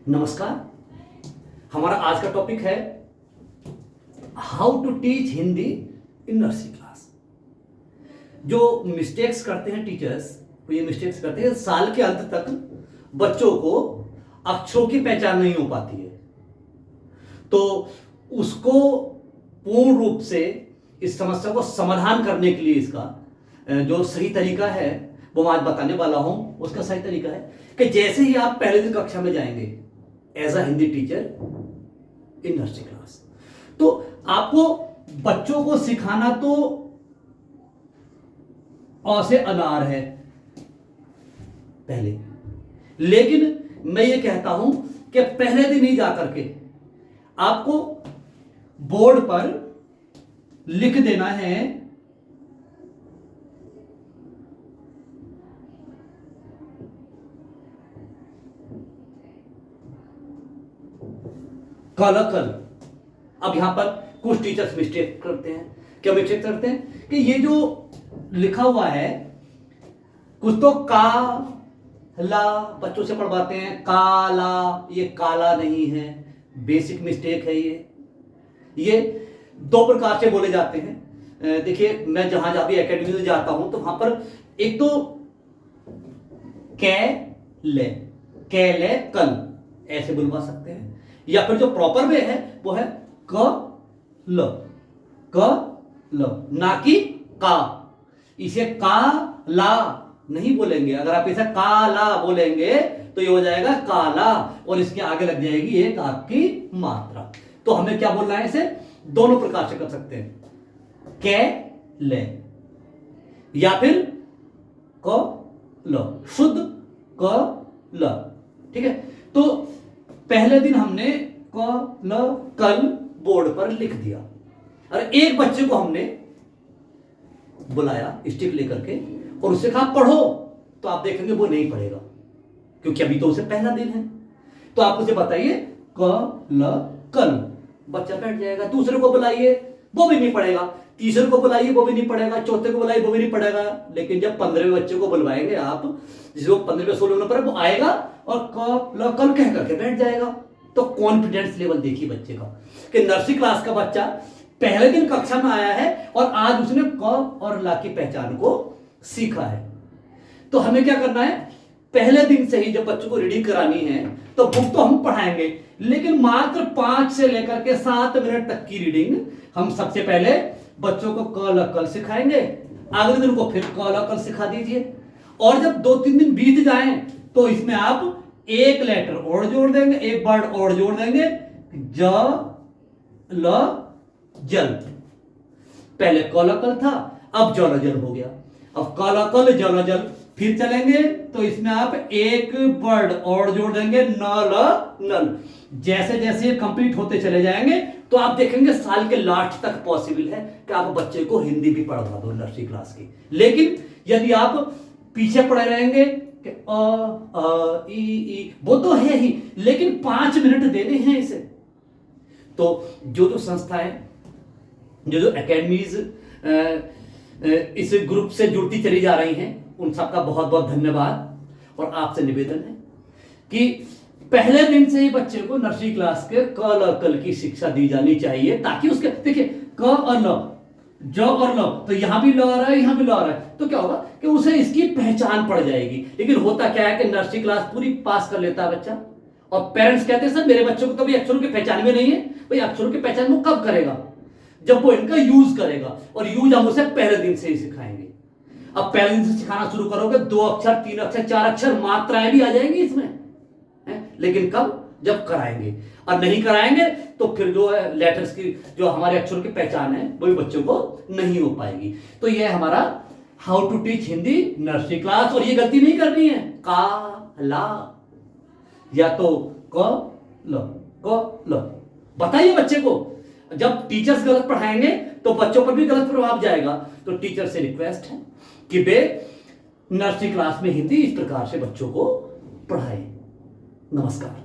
नमस्कार। हमारा आज का टॉपिक है how to teach Hindi in nursery class. जो मिस्टेक्स करते हैं टीचर्स, वो ये मिस्टेक्स करते हैं साल के अंत तक बच्चों को अक्षरों की पहचान नहीं हो पाती है, तो उसको पूर्ण रूप से इस समस्या को समाधान करने के लिए इसका जो सही तरीका है वो मैं आज बताने वाला हूं। उसका सही तरीका है कि जैसे ही आप पहले दिन कक्षा में जाएंगे as a Hindi teacher in nursery class, तो आपको बच्चों को सिखाना तो अ से अनार है पहले, लेकिन मैं ये कहता हूं कि पहले दिन ही जाकर के आपको बोर्ड पर लिख देना है कल। अब यहां पर कुछ टीचर्स मिस्टेक करते हैं। क्या मिस्टेक करते हैं कि ये जो लिखा हुआ है, कुछ तो काला बच्चों से पढ़वाते हैं, काला, ये काला नहीं है, बेसिक मिस्टेक है ये दो प्रकार से बोले जाते हैं। देखिए, मैं जहां भी एकेडमी में जाता हूं तो वहां पर एक तो कैले कल ऐसे बुलवा सकते हैं, या फिर जो प्रॉपर वे है वो है क ल, ना कि का। इसे का ला नहीं बोलेंगे। अगर आप इसे काला बोलेंगे तो ये हो जाएगा काला, और इसके आगे लग जाएगी एक आपकी मात्रा। तो हमें क्या बोलना है, इसे दोनों प्रकार से कर सकते हैं, कै ले या फिर क ल, शुद्ध क ल। ठीक है, तो पहले दिन हमने क ल कल बोर्ड पर लिख दिया, और एक बच्चे को हमने बुलाया स्टिक लेकर के और उससे कहा पढ़ो, तो आप देखेंगे वो नहीं पढ़ेगा, क्योंकि अभी तो उसे पहला दिन है। तो आप उसे बताइए क ल कल, बच्चा बैठ जाएगा। दूसरे को बुलाइए, वो भी नहीं पढ़ेगा। तीसरे को बुलाइए, वो भी नहीं पढ़ेगा। चौथे को बुलाइए, वो भी नहीं पढ़ेगा। लेकिन जब 15वें बच्चे को बुलवाएंगे आप, जिसको 15वें 16वें नंबर पर, वो आएगा और क ल कल कह करके बैठ जाएगा। तो कॉन्फिडेंस लेवल देखिए बच्चे का, कि नर्सरी क्लास का बच्चा पहले दिन कक्षा में आया है और आज उसने क और ला की पहचान को सीखा है। तो हमें क्या करना है, पहले दिन से ही जब बच्चों को रीडिंग करानी है तो बुक तो हम पढ़ाएंगे, लेकिन मात्र 5 से लेकर के 7 मिनट तक की रीडिंग हम सबसे पहले बच्चों को क ल कल सिखाएंगे। अगले दिन को फिर क ल कल सिखा दीजिए, और जब 2-3 दिन बीत जाएं तो इसमें आप एक लेटर और जोड़ देंगे, एक वर्ड और जोड़ देंगे, ज ल जल। पहले कल था, अब जल जल हो गया। अब कल जल जल, फिर चलेंगे तो इसमें आप एक वर्ड और जोड़ देंगे, न नल। जैसे जैसे कंप्लीट होते चले जाएंगे तो आप देखेंगे साल के लास्ट तक पॉसिबल है कि आप बच्चे को हिंदी भी पढ़वा दो नर्सरी क्लास की। लेकिन यदि आप पीछे पड़े रहेंगे कि अ ई वो तो है ही, लेकिन 5 मिनट देने हैं इसे। तो जो संस्थाएं, जो एकेडमीज इस ग्रुप से जुड़ती चली जा रही हैं, उन सबका बहुत बहुत धन्यवाद। और आपसे निवेदन है कि पहले दिन से ही बच्चे को नर्सरी क्लास के कल की शिक्षा दी जानी चाहिए, ताकि उसके, देखिए, क और ल, ज और ल, तो यहां भी ल आ रहा है, यहां भी ल आ रहा है, तो क्या होगा कि उसे इसकी पहचान पड़ जाएगी। लेकिन होता क्या है कि नर्सरी क्लास पूरी पास कर लेता है बच्चा, और पेरेंट्स कहते हैं सर मेरे बच्चों को तो भी अक्षरों की पहचान में नहीं है। भाई, अक्षरों की पहचान वो कब करेगा, जब वो इनका यूज करेगा, और यूज हम उसे पहले दिन से ही सिखाएंगे। अब पहले दिन से सिखाना शुरू करोगे, 2 अक्षर, 3 अक्षर, 4 अक्षर, मात्राएं भी आ जाएंगी इसमें है? लेकिन कब, जब कराएंगे। और नहीं कराएंगे तो फिर जो है लेटर्स की, जो हमारे अक्षरों की पहचान है, वो भी बच्चों को नहीं हो पाएगी। तो ये है हमारा how to teach Hindi nursery class. और ये गलती नहीं करनी है, का ला या तो क ल बताइए बच्चे को। जब टीचर्स गलत पढ़ाएंगे तो बच्चों पर भी गलत प्रभाव जाएगा। तो टीचर से रिक्वेस्ट है कि वे नर्सरी क्लास में हिंदी इस प्रकार से बच्चों को पढ़ाएं। नमस्कार।